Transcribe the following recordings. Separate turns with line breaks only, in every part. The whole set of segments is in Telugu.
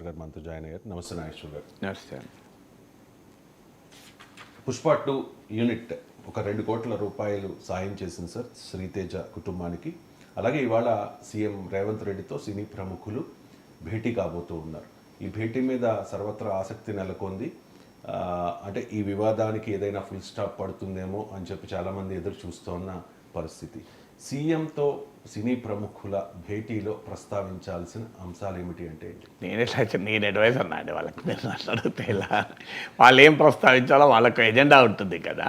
గారు మనతో జాయిన్ అయ్యారు. నమస్తే నాగేశ్వర గారు.
నమస్తే.
పుష్ప 2 యూనిట్ ఒక 2 కోట్ల రూపాయలు సాయం చేసింది సార్ శ్రీతేజ కుటుంబానికి. అలాగే ఇవాళ సీఎం రేవంత్ రెడ్డితో సినీ ప్రముఖులు భేటీ కాబోతూ ఉన్నారు. ఈ భేటీ మీద సర్వత్రా ఆసక్తి నెలకొంది. అంటే ఈ వివాదానికి ఏదైనా ఫుల్ స్టాప్ పడుతుందేమో అని చెప్పి చాలామంది ఎదురు చూస్తున్న పరిస్థితి. సీఎంతో సినీ ప్రముఖుల భేటీలో ప్రస్తావించాల్సిన అంశాలు ఏమిటి అంటే
నేను అడ్వైజర్ అండి వాళ్ళకి. మీరు మాట్లాడితే ఇలా వాళ్ళు ఏం ప్రస్తావించాలో వాళ్ళకు ఎజెండా ఉంటుంది కదా,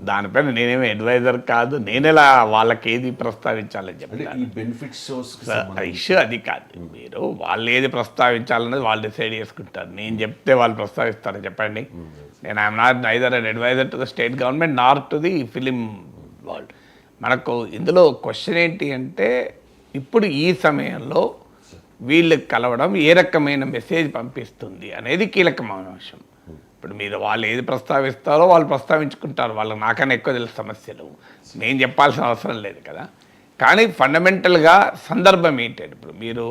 దానిపైన నేనేమి అడ్వైజర్ కాదు. నేనెలా వాళ్ళకి ఏది ప్రస్తావించాలని చెప్పి
ఈ బెనిఫిట్ షోస్
ఇష్యూ అది కాదు. మీరు వాళ్ళు ఏది ప్రస్తావించాలనేది వాళ్ళు డిసైడ్ చేసుకుంటారు. నేను చెప్తే వాళ్ళు ప్రస్తావిస్తారు చెప్పండి. నేను I'm not neither an advisor to the state government nor to the film world. మనకు ఇందులో క్వశ్చన్ ఏంటి అంటే, ఇప్పుడు ఈ సమయంలో వీళ్ళకి కలవడం ఏ రకమైన మెసేజ్ పంపిస్తుంది అనేది కీలకమైన అంశం. ఇప్పుడు మీరు వాళ్ళు ఏది ప్రస్తావిస్తారో వాళ్ళు ప్రస్తావించుకుంటారు. వాళ్ళకి నాకన్నా ఎక్కువ తెలుసు సమస్యలు, నేను చెప్పాల్సిన అవసరం లేదు కదా. కానీ ఫండమెంటల్గా సందర్భం ఏంటంటే, ఇప్పుడు మీరు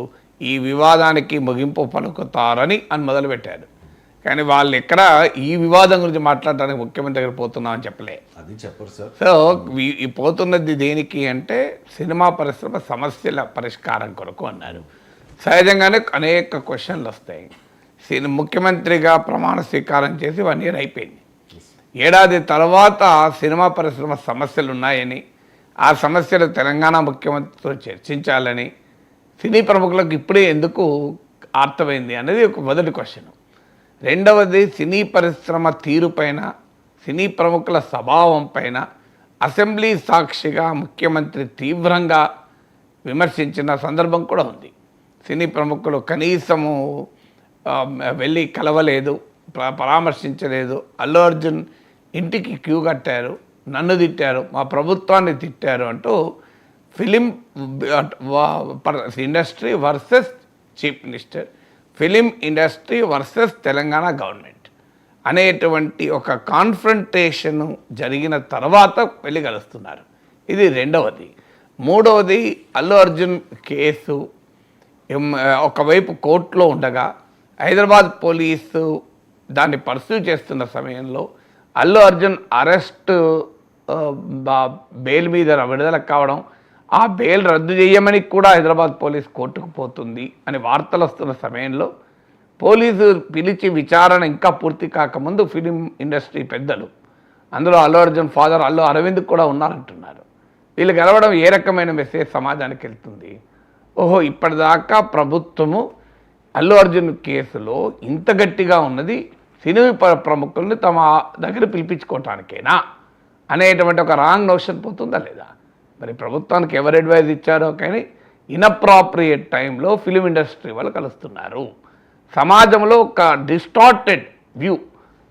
ఈ వివాదానికి ముగింపు పలుకుతారని మొదలుపెట్టారు. కానీ వాళ్ళు ఎక్కడ ఈ వివాదం గురించి మాట్లాడడానికి ముఖ్యమంత్రి దగ్గర పోతున్నామని చెప్పలే.
అది చెప్పరు సార్.
సో ఈ పోతున్నది దేనికి అంటే సినిమా పరిశ్రమ సమస్యల పరిష్కారం కొరకు అన్నారు. సహజంగానే అనేక క్వశ్చన్లు వస్తాయి. ముఖ్యమంత్రిగా ప్రమాణ స్వీకారం చేసి 1 year అయిపోయింది. ఏడాది తర్వాత సినిమా పరిశ్రమ సమస్యలు ఉన్నాయని, ఆ సమస్యలు తెలంగాణ ముఖ్యమంత్రితో చర్చించాలని సినీ ప్రముఖులకు ఇప్పుడే ఎందుకు అర్థమైంది అనేది ఒక మొదటి క్వశ్చన్. రెండవది, సినీ పరిశ్రమ తీరుపైన, సినీ ప్రముఖుల స్వభావం పైన అసెంబ్లీ సాక్షిగా ముఖ్యమంత్రి తీవ్రంగా విమర్శించిన సందర్భం కూడా ఉంది. సినీ ప్రముఖులు కనీసము వెళ్ళి కలవలేదు, పరామర్శించలేదు. అల్లు అర్జున్ ఇంటికి క్యూ కట్టారు, నన్ను తిట్టారు, మా ప్రభుత్వాన్ని తిట్టారు అంటూ film industry versus chief minister, film industry versus Telangana government అనేటువంటి ఒక కాన్ఫ్రంటేషన్ జరిగిన తర్వాత వెళ్ళి కలుస్తున్నారు. ఇది రెండవది. మూడవది, అల్లు అర్జున్ కేసు ఒకవైపు కోర్టులో ఉండగా హైదరాబాద్ పోలీసు దాన్ని పర్సూ చేస్తున్న సమయంలో అల్లు అర్జున్ అరెస్ట్ బెయిల్ మీద విడుదల కావడం, ఆ బెయిల్ రద్దు చేయమని కూడా హైదరాబాద్ పోలీస్ కోర్టుకు పోతుంది అని వార్తలు వస్తున్న సమయంలో పోలీసు పిలిచి విచారణ ఇంకా పూర్తి కాకముందు ఫిలిం ఇండస్ట్రీ పెద్దలు, అందులో అల్లు అర్జున్ ఫాదర్ అల్లు అరవింద్ కూడా ఉన్నారంటున్నారు. వీళ్ళు గెలవడం ఏ రకమైన మెసేజ్ సమాజానికి వెళ్తుంది? ఓహో, ఇప్పటిదాకా ప్రభుత్వము అల్లు అర్జున్ కేసులో ఇంత గట్టిగా ఉన్నది సినీ ప్రముఖుల్ని తమ దగ్గర పిలిపించుకోవటానికేనా అనేటువంటి ఒక రాంగ్ నోషన్ పోతుందా లేదా? మరి ప్రభుత్వానికి ఎవరు అడ్వైజ్ ఇచ్చారో కానీ ఇన్అప్రాప్రియేట్ టైంలో ఫిలిం ఇండస్ట్రీ వాళ్ళు కలుస్తున్నారు. సమాజంలో ఒక డిస్టార్టెడ్ వ్యూ,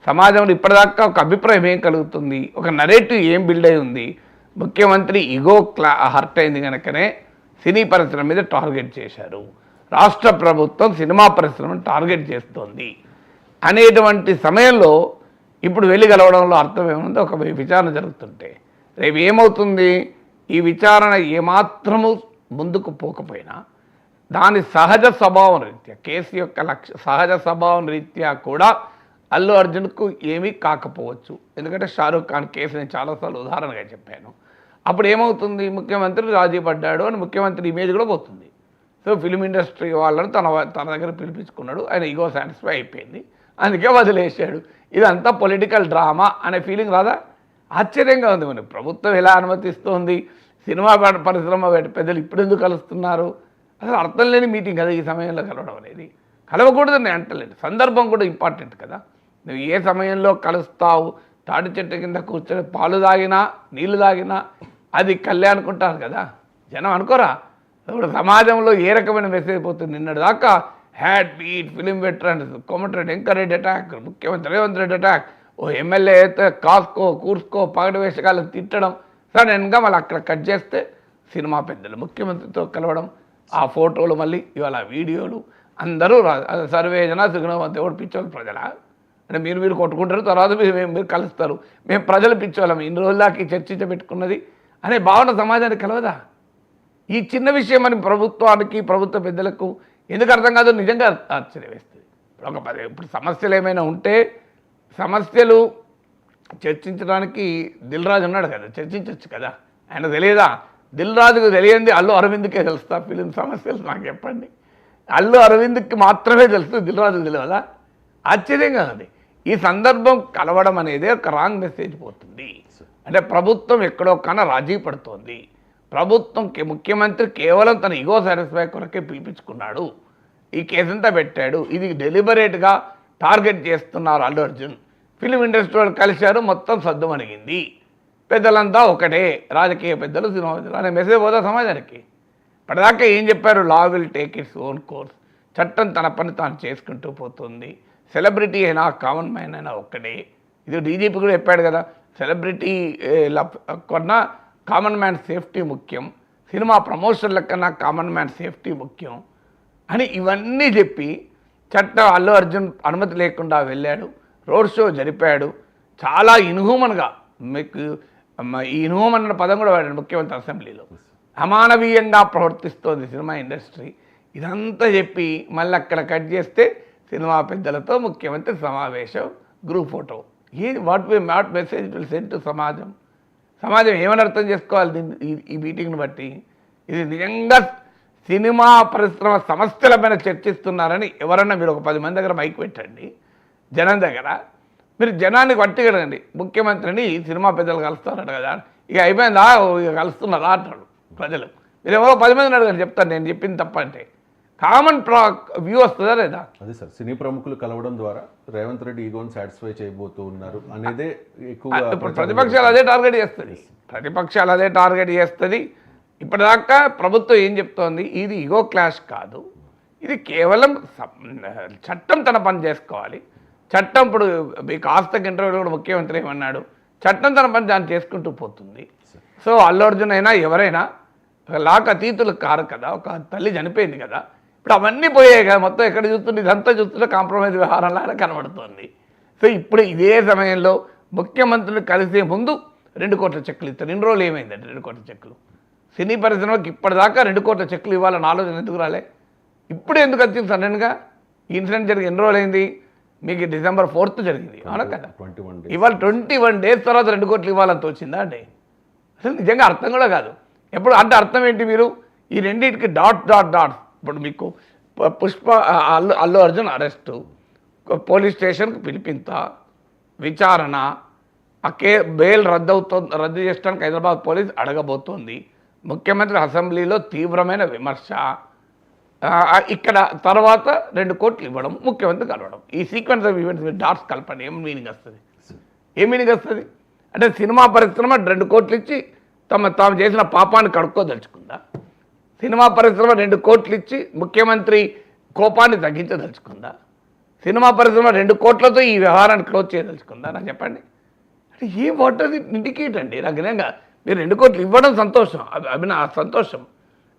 సమాజంలో ఇప్పటిదాకా ఒక అభిప్రాయం ఏం కలుగుతుంది, ఒక నరేటివ్ ఏం బిల్డ్ అయి ఉంది, ముఖ్యమంత్రి ఇగో హర్ట్ అయింది కనుకనే సినీ పరిశ్రమ మీద టార్గెట్ చేశారు, రాష్ట్ర ప్రభుత్వం సినిమా పరిశ్రమను టార్గెట్ చేస్తోంది అనేటువంటి సమయంలో ఇప్పుడు వెళ్ళి కలవడంలో అర్థం ఏముంది? ఒక విచారణ జరుగుతుంటే రేపు ఏమవుతుంది? ఈ విచారణ ఏమాత్రము ముందుకు పోకపోయినా దాని సహజ స్వభావం రీత్యా, కేసు యొక్క సహజ స్వభావం రీత్యా కూడా అల్లు అర్జున్కు ఏమీ కాకపోవచ్చు. ఎందుకంటే షారూఖ్ ఖాన్ కేసు నేను చాలాసార్లు ఉదాహరణగా చెప్పాను. అప్పుడు ఏమవుతుంది? ముఖ్యమంత్రి రాజీ పడ్డాడు అని ముఖ్యమంత్రి ఇమేజ్ కూడా పోతుంది. సో ఫిలిం ఇండస్ట్రీ వాళ్ళని తన దగ్గర పిలిపించుకున్నాడు, ఆయన ఈగో సాటిస్ఫై అయిపోయింది, అందుకే వదిలేశాడు. ఇదంతా పొలిటికల్ డ్రామా అనే ఫీలింగ్ రాదా? ఆశ్చర్యంగా ఉంది. మనకి ప్రభుత్వం ఎలా అనుమతిస్తోంది? సినిమా పరిశ్రమ పెద్దలు ఇప్పుడు ఎందుకు కలుస్తున్నారు? అసలు అర్థం లేని మీటింగ్ కదా ఈ సమయంలో కలవడం అనేది. కలవకూడదని నేను అంటలేదు, సందర్భం కూడా ఇంపార్టెంట్ కదా. నువ్వు ఏ సమయంలో కలుస్తావు? తాటి చెట్టు కింద కూర్చొని పాలు తాగినా నీళ్లు తాగినా అది కళ్యాణ్ అనుకుంటారు కదా జనం, అనుకోరా? ఇప్పుడు సమాజంలో ఏ రకమైన మెసేజ్ పోతుంది? నిన్నటి దాకా had beat film veterans, Komatireddy Venkat Reddy attack, ముఖ్యమంత్రి రేవంత్ రెడ్డి అటాక్, ఓ ఎమ్మెల్యే అయితే కాస్కో కూర్చుకో పగటి వేషకాలను తిట్టడం, సడన్గా మళ్ళీ అక్కడ కట్ చేస్తే సినిమా పెద్దలు ముఖ్యమంత్రితో కలవడం, ఆ ఫోటోలు మళ్ళీ ఇవాళ వీడియోలు, అందరూ సర్వేజన సుగుణవంత ఎవడు పిచ్చోళ్ళు ప్రజల అంటే మీరు కొట్టుకుంటారు, తర్వాత మీరు కలుస్తారు, మేము ప్రజలు పిచ్చోళ్ళం ఇన్ని రోజులకి చర్చించబెట్టుకున్నది అనే భావన సమాజానికి కలవదా? ఈ చిన్న విషయం అని ప్రభుత్వానికి ప్రభుత్వ పెద్దలకు ఎందుకు అర్థం కాదు? నిజంగా ఆశ్చర్యం వేస్తుంది. ఇప్పుడు సమస్యలు ఏమైనా ఉంటే సమస్యలు చర్చించడానికి దిల్ రాజు ఉన్నాడు కదా, చర్చించవచ్చు కదా. ఆయన తెలియదా? దిల్ రాజుకు తెలియంది అల్లు అరవింద్కే తెలుస్తా ఫిలిం సమస్యలు? నాకు చెప్పండి. అల్లు అరవింద్కి మాత్రమే తెలుసు, దిల్ రాజుకు తెలియదా? ఆశ్చర్యంగా ఉంది. ఈ సందర్భం కలవడం అనేది ఒక రాంగ్ మెసేజ్ పోతుంది. అంటే ప్రభుత్వం ఎక్కడో కన్నా రాజీ పడుతోంది. ప్రభుత్వం ముఖ్యమంత్రి కేవలం తన ఈగో సాటిస్ఫై కొరకే పిలిపించుకున్నాడు, ఈ కేసంతా పెట్టాడు. ఇది డెలిబరేట్గా టార్గెట్ చేస్తున్నారు అల్లు అర్జున్. ఫిలిం ఇండస్ట్రీ వాళ్ళు కలిశారు, మొత్తం సద్దుమణిగింది. పెద్దలంతా ఒకటే, రాజకీయ పెద్దలు, సినిమా పెద్దలు అనే మెసేజ్ పోదా సమాజానికి. ఇప్పటిదాకా ఏం చెప్పారు? Law will take its own course. చట్టం తన పని తాను చేసుకుంటూ పోతుంది. సెలబ్రిటీ అయినా కామన్ మ్యాన్ అయినా ఒక్కడే. ఇది డీజీపీ కూడా చెప్పాడు కదా, సెలబ్రిటీ కన్నా కామన్ మ్యాన్ సేఫ్టీ ముఖ్యం, సినిమా ప్రమోషన్ల కన్నా కామన్ మ్యాన్ సేఫ్టీ ముఖ్యం అని ఇవన్నీ చెప్పి అల్లు అర్జున్ అనుమతి లేకుండా వెళ్ళాడు, రోడ్ షో జరిపాడు. చాలా ఇన్హ్యూమన్గా, మీకు ఈ ఇన్హ్యూమన్ అన్న పదం కూడా వాడాడు ముఖ్యమంత్రి అసెంబ్లీలో. అమానవీయంగా ప్రవర్తిస్తోంది సినిమా ఇండస్ట్రీ. ఇదంతా చెప్పి మళ్ళీ అక్కడ కట్ చేస్తే సినిమా పెద్దలతో ముఖ్యమంత్రి సమావేశం, group photo. What message will send to సమాజం? సమాజం ఏమని అర్థం చేసుకోవాలి దీన్ని, ఈ మీటింగ్ని బట్టి? ఇది నిజంగా సినిమా పరిశ్రమ సమస్యల పైన చర్చిస్తున్నారని ఎవరన్నా మీరు ఒక 10 మంది దగ్గర మైక్ పెట్టండి, జనం దగ్గర మీరు జనాన్ని పట్టుకెళ్ళండి. ముఖ్యమంత్రిని సినిమా పెద్దలు కలుస్తారట కదా, ఇక అయిపోయిందా, ఇక కలుస్తున్నారా అంటాడు ప్రజలు. మీరు ఎవరో 10 మందిని అడగండి, చెప్తాను నేను చెప్పింది తప్పంటే. కామన్ వ్యూ వస్తుందా లేదా?
అదే సార్, సినీ ప్రముఖులు కలవడం ద్వారా రేవంత్ రెడ్డి ఈగోని సాటిస్ఫై చేయబోతూ ఉన్నారు అనేదే ఎక్కువ.
ఇప్పుడు ప్రతిపక్షాలు అదే టార్గెట్ చేస్తుంది. ఇప్పటిదాకా ప్రభుత్వం ఏం చెప్తోంది? ఇది ఈగో క్లాష్ కాదు, ఇది కేవలం చట్టం తన పని చేసుకోవాలి. చట్టం ఇప్పుడు మీకు ఆస్తకి ఇంటర్వ్యూలో కూడా ముఖ్యమంత్రి ఏమన్నాడు? చట్టం తన పని దాన్ని చేసుకుంటూ పోతుంది. సో అల్లు అర్జున్ అయినా ఎవరైనా లాక్ అతీతులు కారు కదా, ఒక తల్లి చనిపోయింది కదా, ఇప్పుడు అవన్నీ పోయాయి కదా. మొత్తం ఎక్కడ చూస్తుంటే ఇదంతా చూస్తుంటే కాంప్రమైజ్ వ్యవహారంలాగా కనబడుతుంది. సో ఇప్పుడు ఇదే సమయంలో ముఖ్యమంత్రిని కలిసే ముందు 2 కోట్ల చెక్కులు ఇస్తారు. ఇన్ని రోజులు ఏమైందంటే 2 కోట్ల చెక్కులు సినీ పరిశ్రమకి ఇప్పటిదాకా 2 కోట్ల చెక్కులు ఇవ్వాలని ఆలోచన ఎందుకు రాలే? ఇప్పుడు ఎందుకు వచ్చింది సడన్గా? ఈ ఇన్సిడెంట్ జరిగి ఎన్ని రోజులు అయింది? మీకు December 4th జరిగింది, అవునా కదా? ఇవాళ 21 days తర్వాత 2 కోట్లు ఇవ్వాలని తోచిందా అండి? అసలు నిజంగా అర్థం కూడా కాదు. ఎప్పుడు అంటే అర్థం ఏంటి? మీరు ఈ రెండింటికి డాట్స్. ఇప్పుడు మీకు అల్లు అర్జున్ అరెస్టు, పోలీస్ స్టేషన్కి పిలిపింత, విచారణ, బెయిల్ రద్దు చేయడానికి హైదరాబాద్ పోలీస్ అడగబోతోంది, ముఖ్యమంత్రి అసెంబ్లీలో తీవ్రమైన విమర్శ, ఇక్కడ తర్వాత 2 కోట్లు ఇవ్వడం, ముఖ్యమంత్రి కలవడం. ఈ సీక్వెన్స్ ఆఫ్ ఈవెంట్స్ మీరు డాట్స్ కలపండి, ఏం మీనింగ్ వస్తుంది? అంటే సినిమా పరిశ్రమ 2 కోట్లు ఇచ్చి తాము చేసిన పాపాన్ని కడుక్కోదలుచుకుందా? సినిమా పరిశ్రమ 2 కోట్లు ఇచ్చి ముఖ్యమంత్రి కోపాన్ని తగ్గించదలుచుకుందా? సినిమా పరిశ్రమ 2 కోట్లతో ఈ వ్యవహారాన్ని క్లోజ్ చేయదలుచుకుందా? నాకు చెప్పండి. అంటే వాట్ డస్ ఇట్ ఇండికేట్ అండి? నాకు నిజంగా మీరు 2 కోట్లు ఇవ్వడం సంతోషం, సంతోషం.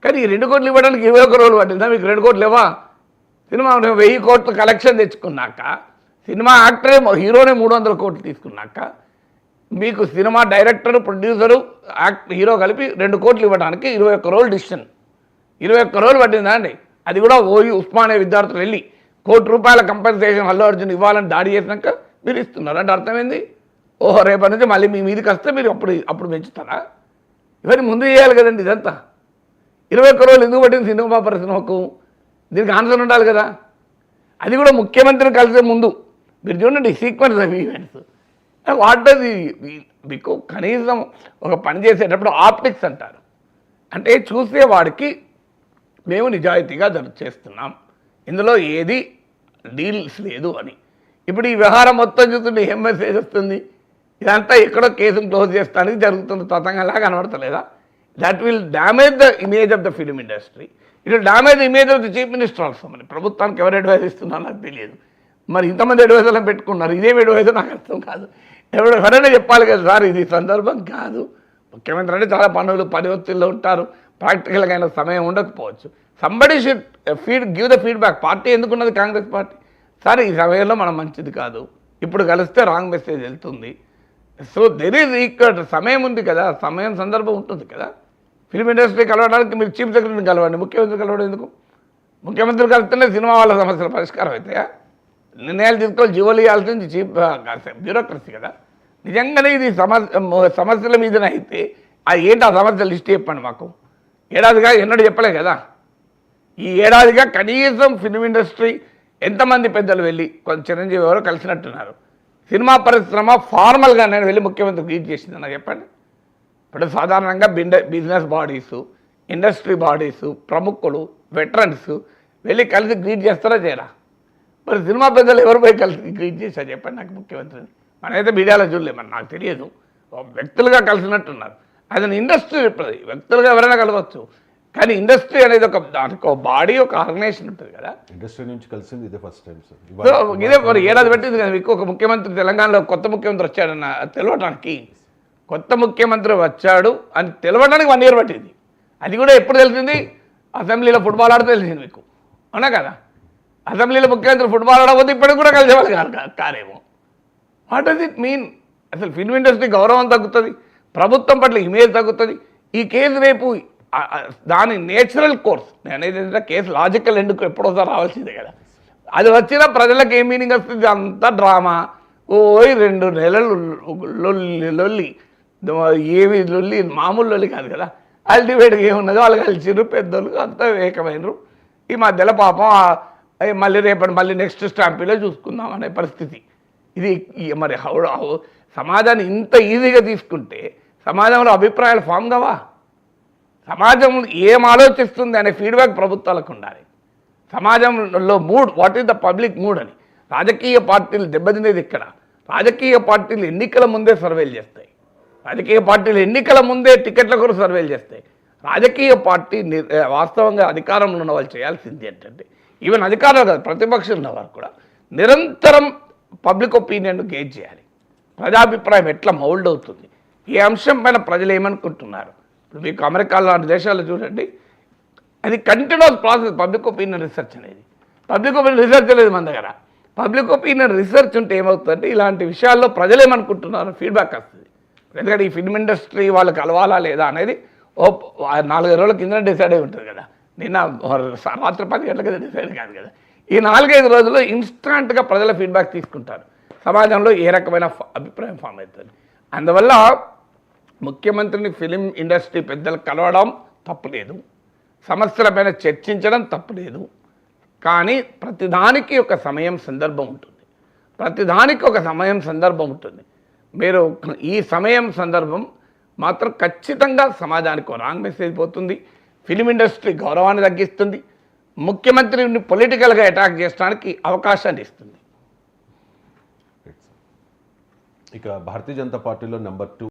కానీ ఈ 2 కోట్లు ఇవ్వడానికి 21 రోజులు పట్టిందా? మీకు 2 కోట్లు ఇవ్వా? సినిమా 1000 కోట్ల కలెక్షన్ తెచ్చుకున్నాక, సినిమా యాక్టరే హీరోనే 300 కోట్లు తీసుకున్నాక, మీకు సినిమా డైరెక్టర్, ప్రొడ్యూసరు, హీరో కలిపి 2 కోట్లు ఇవ్వడానికి 21 రోజులు డిసిషన్. 21 రోజులు పట్టిందా అండి? అది కూడా ఉస్మానియా విద్యార్థులు వెళ్ళి ₹1 కోటి కంపెన్సేషన్ అల్లు అర్జున్ ఇవ్వాలని దాడి చేసినాక మీరు ఇస్తున్నారు అంటే అర్థమైంది? ఓహో, రేపటి నుంచి మళ్ళీ మీ మీదకి వస్తే మీరు అప్పుడు పెంచుతారా? ఇవన్నీ ముందు చేయాలి కదండి. ఇదంతా 21 రోజులు ఎందుకు పట్టింది సినిమా పరిశ్రమకు? దీనికి ఆన్సర్ ఉండాలి కదా. అది కూడా ముఖ్యమంత్రిని కలిసే ముందు. మీరు చూడండి sequence of events. What does మీకు కనీసం ఒక పని చేసేటప్పుడు ఆప్టిక్స్ అంటారు, అంటే చూసేవాడికి మేము నిజాయితీగా చేస్తున్నాం, ఇందులో ఏది డీల్స్ లేదు అని. ఇప్పుడు ఈ వ్యవహారం మొత్తం చూస్తుంటే ఏం మెసేజ్ వస్తుంది? ఇదంతా ఎక్కడో కేసును క్లోజ్ చేస్తానికి జరుగుతుంది తతంగంలా కనబడతలేదా? That will damage the image of the film industry. It will damage the image of the chief minister also. మరి ప్రభుత్వానికి ఎవరు అడ్వైజ్ ఇస్తున్నారో నాకు తెలియదు. మరి ఇంతమంది అడ్వైజర్లను పెట్టుకున్నారు, ఇదేం అడ్వైజర్ నాకు అర్థం కాదు. ఎవరైనా చెప్పాలి కదా సార్, ఇది సందర్భం కాదు. ముఖ్యమంత్రి అంటే చాలా పని ఒత్తిడిలో ఉంటారు, ప్రాక్టికల్గా అయిన సమయం ఉండకపోవచ్చు. Somebody should give the feedback. Party ఎందుకున్నది కాంగ్రెస్ పార్టీ. సరే ఈ సమయంలో మనం మంచిది కాదు, ఇప్పుడు కలిస్తే రాంగ్ మెసేజ్ వెళ్తుంది. సో దెర్ ఈజ్ ఈక్వల్ సమయం ఉంది కదా, సమయం సందర్భం ఉంటుంది కదా. ఫిల్మ్ ఇండస్ట్రీ కలవడానికి మీరు చీఫ్ సెక్రటరీని కలవండి, ముఖ్యమంత్రి కలవడం ఎందుకు? ముఖ్యమంత్రి కలిస్తేనే సినిమా వాళ్ళ సమస్యల పరిష్కారం అవుతాయా? నిర్ణయాలు తీసుకోవాలి, జీవోలు ఇవ్వాల్సింది చీఫ్ బ్యూరోక్రసీ కదా. నిజంగానే ఇది సమస్యల మీదనే అయితే అది ఏంటి ఆ సమస్య లిస్ట్ చెప్పండి మాకు. ఏడాదిగా ఎన్నడూ చెప్పలే కదా. ఈ ఏడాదిగా కనీసం ఫిల్మ్ ఇండస్ట్రీ ఎంతమంది పెద్దలు వెళ్ళి కొంచెం చిరంజీవి ఎవరో కలిసినట్టున్నారు. సినిమా పరిశ్రమ ఫార్మల్గా నేను వెళ్ళి ముఖ్యమంత్రి గ్రీట్ చేసింది నాకు చెప్పండి. ఇప్పుడు సాధారణంగా బిజినెస్ బాడీసు, ఇండస్ట్రీ బాడీసు, ప్రముఖులు, వెటరన్స్ వెళ్ళి కలిసి గ్రీట్ చేస్తారా చేయరా? మరి సినిమా పెద్దలు ఎవరు పోయి కలిసి గ్రీట్ చేశారు చెప్పండి నాకు ముఖ్యమంత్రిని. మనమైతే మీడియాలో చూడలేము, మరి నాకు తెలియదు. వ్యక్తులుగా కలిసినట్టున్నారు. అది ఇండస్ట్రీ చెప్పదు, వ్యక్తులుగా ఎవరైనా కలవచ్చు. కానీ ఇండస్ట్రీ అనేది దానికి ఒక బాడీ, ఒక ఆర్గనైజేషన్ ఉంటుంది కదా.
ఇండస్ట్రీ నుంచి కలిసింది ఇదే ఫస్ట్ టైం సార్.
సో ఇదే మరి ఏడాది పెట్టింది కదా మీకు. ఒక ముఖ్యమంత్రి తెలంగాణలో కొత్త ముఖ్యమంత్రి వచ్చాడన్న తెలవడానికి, కొత్త ముఖ్యమంత్రి వచ్చాడు అని తెలవడానికి 1 year పట్టింది. అది కూడా ఎప్పుడు తెలిసింది? అసెంబ్లీలో ఫుట్బాల్ ఆడితే తెలిసింది మీకు, అవునా కదా. అసెంబ్లీలో ముఖ్యమంత్రి ఫుట్బాల్ ఆడకపోతే ఇప్పటికి కూడా కలిసేవాళ్ళు కారేమో. What does it mean? అసలు ఫిల్మ్ ఇండస్ట్రీ గౌరవం తగ్గుతుంది, ప్రభుత్వం పట్ల ఇమేజ్ తగ్గుతుంది. ఈ కేసు రేపు దాని నేచురల్ కోర్స్, నేను అనేది ఏంటంటే కేసు లాజికల్ ఎందుకు ఎప్పుడోసారి రావాల్సిందే కదా. అది వచ్చినా ప్రజలకు ఏం మీనింగ్ వస్తుంది? అంతా డ్రామా. 2 నెలలు లొల్లి, ఏమి లొల్లి, మామూలు లొల్లి కాదు కదా. అల్టిమేట్గా ఏమున్నదో వాళ్ళు కలిసిరు, పెద్దోళ్ళు అంతా ఏకమైనరు. ఈ మధ్యలో పాపం మళ్ళీ రేపటి మళ్ళీ నెక్స్ట్ స్టాంపీలో చూసుకుందాం అనే పరిస్థితి. ఇది మరి సమాజాన్ని ఇంత ఈజీగా తీసుకుంటే సమాజంలో అభిప్రాయాలు ఫామ్ కావా? సమాజం ఏం ఆలోచిస్తుంది అనే ఫీడ్బ్యాక్ ప్రభుత్వాలకు ఉండాలి. సమాజంలో mood, what is the public mood అని. రాజకీయ పార్టీలు దెబ్బతినేది ఇక్కడ. రాజకీయ పార్టీలు ఎన్నికల ముందే సర్వేలు చేస్తాయి. రాజకీయ పార్టీలు ఎన్నికల ముందే టికెట్ల కొరకు సర్వేలు చేస్తాయి. రాజకీయ పార్టీ వాస్తవంగా అధికారంలో ఉన్న వాళ్ళు చేయాల్సింది ఏంటంటే, ఈవెన్ అధికారులు కాదు, ప్రతిపక్షం ఉన్నవారు కూడా నిరంతరం పబ్లిక్ ఒపీనియన్ గేజ్ చేయాలి. ప్రజాభిప్రాయం ఎట్లా మౌల్డ్ అవుతుంది, ఈ అంశం పైన ప్రజలు ఏమనుకుంటున్నారు. ఇప్పుడు మీకు అమెరికా లాంటి దేశాల్లో చూడండి, అది continuous process public opinion research అనేది. పబ్లిక్ ఒపీనియన్ రీసెర్చ్ లేదు మన దగ్గర. పబ్లిక్ ఒపీనియన్ రీసెర్చ్ ఉంటే ఏమవుతుందంటే ఇలాంటి విషయాల్లో ప్రజలు ఏమనుకుంటున్నారు ఫీడ్బ్యాక్ వస్తుంది. ఎందుకంటే ఈ ఫిల్మ్ ఇండస్ట్రీ వాళ్ళకి కలవాలా లేదా అనేది 4-5 రోజుల కింద డిసైడ్ అయి ఉంటుంది కదా. నిన్న రాత్రి 10 గంటలకు డిసైడ్ కాదు కదా. ఈ 4-5 రోజుల్లో ఇన్స్టాంట్గా ప్రజల ఫీడ్బ్యాక్ తీసుకుంటారు. సమాజంలో ఏ రకమైన అభిప్రాయం ఫామ్ అవుతుంది. అందువల్ల ముఖ్యమంత్రిని ఫిలిం ఇండస్ట్రీ పెద్దలు కలవడం తప్పులేదు, సమస్యలపైన చర్చించడం తప్పులేదు. కానీ ప్రతిదానికి ఒక సమయం సందర్భం ఉంటుంది. ప్రతిదానికి ఒక సమయం సందర్భం ఉంటుంది. మీరు ఈ సమయం సందర్భం మాత్రం ఖచ్చితంగా సమాజానికి రాంగ్ మెసేజ్ పోతుంది. ఫిలిం ఇండస్ట్రీ గౌరవాన్ని తగ్గిస్తుంది. ముఖ్యమంత్రిని పొలిటికల్గా అటాక్ చేయడానికి అవకాశాన్ని ఇస్తుంది.
ఇక భారతీయ జనతా పార్టీలో నెంబర్ 2